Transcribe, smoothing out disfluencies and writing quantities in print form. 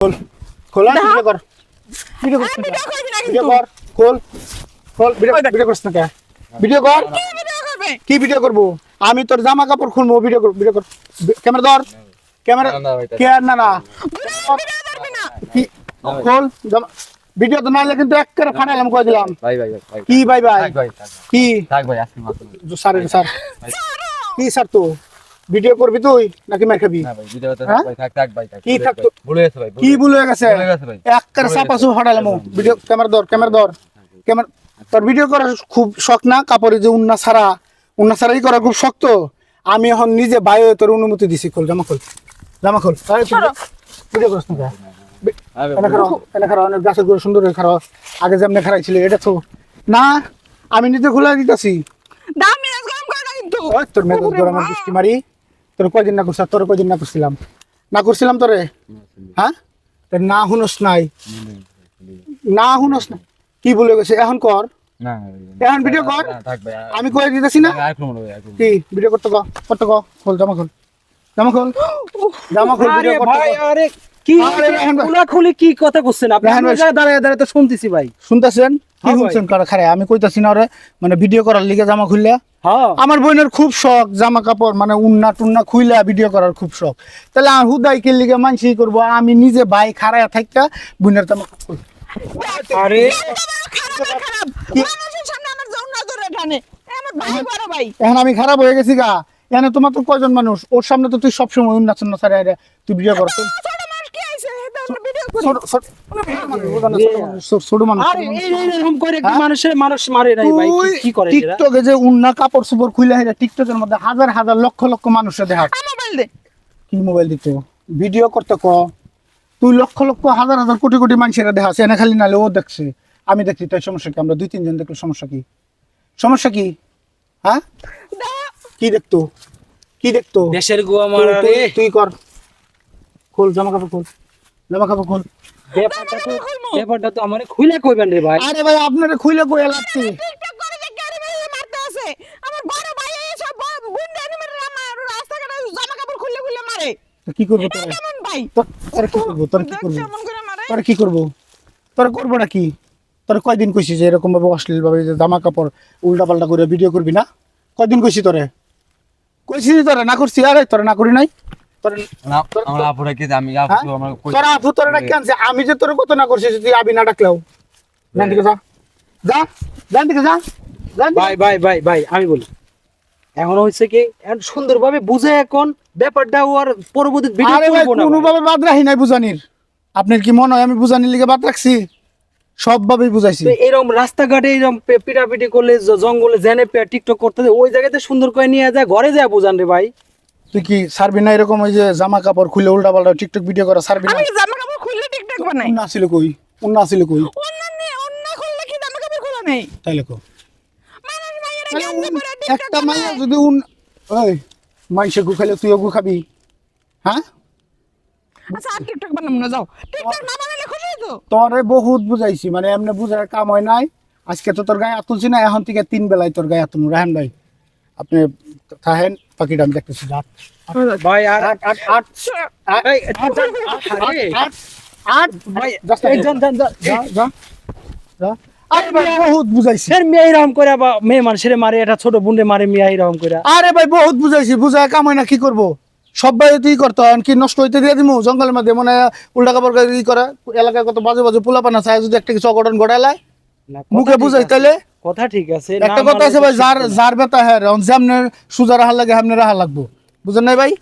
खोल खोला वीडियो कर वीडियो कर वीडियो कर खोल खोल वीडियो करছ না কে वीडियो कर কি ভিডিও করব আমি তোর জামা কাপড় খুলবো ভিডিও কর ক্যামেরা ধর ক্যামেরা কে না না কি खोल ভিডিও তো নালে কিন্তু এক করে ফানালাম কই দিলাম ভাই কি ভাই কি থাক ভাই আজকে মাত্র স্যার কি স্যার তো ভিডিও করবি তুই নাকি মার খাবি না ভাই ভিডিওতে ভাই থাক ভাই কি থাক তো ভুলে গেছে ভাই কি ভুলে গেছে ভাই এক করে সাপাসু ফাটালাম ভিডিও ক্যামেরা ধর ক্যামেরা তোর ভিডিও করা খুব শখ না কাপড়ে যে উন্না ছাড়াই করা খুব শক্ত আমি এখন নিজে বাইরে তোর অনুমতি দিছি খোল জামা খোল ভিডিও করছ না এনে খারাপ অনেক গাছের গুলো সুন্দর হয়ে খারাপ আগে যেমনি খারাইছিল এটা তো না আমি নিজে খোলা দিতেছি তোর মেজাজ গরম বৃষ্টি মারি তোর কয়দিন না করছিলাম তোর কয়দিন না করছিলাম তোরে হ্যাঁ না হুনস নাই কি বলে গেছে এখন কর না এখন ভিডিও কর থাক ভাই আমি কই দিতেছি না কি ভিডিও করতে কো খোল জামা খোল আরে ভিডিও ভাই আরে কি খুলে কি কথা কইছেন আপনি আমি দাঁড়ায় তো শুনতেছি ভাই শুনতেছেন কি শুনছেন খারে আমি কইতাছি না রে মানে ভিডিও করার লিগে জামা খুললা হ্যাঁ আমার বোনের খুব শখ জামা কাপড় মানে উন্না টুন্না খুইলা ভিডিও করার খুব শখ তাহলে আমি হুদাই কি লিগে মানছি করব আমি নিজে ভাই খাড়ায়া থাইকা বোনের জামা কাপড় আরে খারাপ মানুষের সামনে আমার জন্য নজরে টানে আমার ভাই বড় ভাই এখন আমি খারাপ হয়ে গেছি গা এখানে তোমার তো কয়জন মানুষ ওর সামনে তো তুই সবসময় উন্না চুন্না ছাড়া তুই ভিডিও করছ ছোট মানুষ কি আইছে এটা ভিডিও করি ছোট মানুষ আরে এরকম করে কি মানুষ মারে নাই ভাই কি করে এরা টিকটকে যে উন্না কাপড় সুপড় খুইলা হেরা টিকটকের মধ্যে হাজার লক্ষ মানুষে দেখা মোবাইল দে কি মোবাইল দিতে ভিডিও করতে ক তুই লক্ষ হাজার কোটি মানুষের দেখাস এনে খালি নালে ও দেখছে আমি দেখছি তাই সমস্যা কি আমরা 2-3 জন দেখলে সমস্যা কি হ্যাঁ কি দেখতো দেশের গোয়া মারা রে তুই কর খোল জামা কাপড় খোল ব্যাপারটা তো আমারে খুলে কইবেন রে ভাই আরে ভাই আপনারে খুইলে কইয়া লাগছে টিকটক করে যে গাড়ি মারতে আছে আমার বড় ভাই এসব বুন্ডা এনে মেরে আমার রাস্তাঘাটে জামা কাপড় খুলে মারে তো কি করব তোরা কেমন ভাই তোরা কি করব তোরা করব না কি তোরা কয়দিন কইছিস যে এরকম ভাবে অশ্লীল ভাবে যে জামা কাপড় উল্টা পাল্টা করে ভিডিও করবি না কয়দিন কইছিস তোরা না করছিস আরে তোরা না করি নাই আমরা আপুরা কি আমি আপু আমরা কই তোরা আপু তোরা না কেন আমি যে তোর কত না করছিস তুই আবি না ডাকলাও জান দিকে যা ভাই আমি বলি এখন হইছে কি এখন সুন্দরভাবে বুঝে এখন ব্যাপারটা ওর পরবর্তী ভিডিও আরে ভাই করব না কোনোভাবে বাদ রাখি নাই বুঝানির আপনার কি মনে হয় আমি বুঝানির লিগে বাদ রাখছি সবভাবেই বুঝাইছি তো এরকম রাস্তাঘাটে এরকম পিটাপিটি করলে জঙ্গলে জেনে টিকটক করতে ওই জায়গাতে সুন্দর করে নিয়ে যায় ঘরে যায় বুঝান রে ভাই তুই কি সারবি না এরকম ওই যে জামা কাপড় খুলে উল্টা পাল্টা টিকটক ভিডিও করা সারবি না আমি জামা কাপড় খুললে টিকটক বানাই উন্না ছিল কই অন্য খুললে কি জামা কাপড় খোলা নেই তাইলে কো মানুষ মাইয়েরা গেঞ্জি পরে টিকটক একটা মাইয়া যদি ওই মাইসে গু খাইলে তুইও গু খাবি হ্যাঁ আচ্ছা আর টিকটক বানাবো না যাও টিকটক না বানালে খুশি তো তোরে বহুত বুঝাইছি মানে এমনি বুঝার কাম হয় নাই আজকে তো তোর গায়ে হাত তুলছি না এখন থেকে 3 বেলায় তোর গায়ে হাত তুলবো রাহান ভাই আপনি থাকেন পাখিটা আমি দেখতেছি ভাই আর এই ভাই আরে ভাই বহুত বুঝাইছি ফের মেয়ে এরকম করে বা মেয়ে মানুষের মারে এটা ছোট বুন্ডে মারে মেয়ে এরকম করে আরে ভাই বহুত বুঝাইছি বুঝায় কাম হয় না কি করবো সবাই তুই করতো কি নষ্ট হইতে দিয়ে দিমু জঙ্গলের মধ্যে মনে উল্টা কাপড় ই করে এলাকায় কত বাজে পোলা পানা চায় যদি একটা কিছু অঘটন ঘটাইলায় মুখে বুঝাই তাইলে কথা ঠিক আছে একটা কথা আছে ভাই যার ব্যথা হ্যাঁ যেমন সুজা রাহা লাগে হেমনে রাহা লাগবো বুঝেন নাই ভাই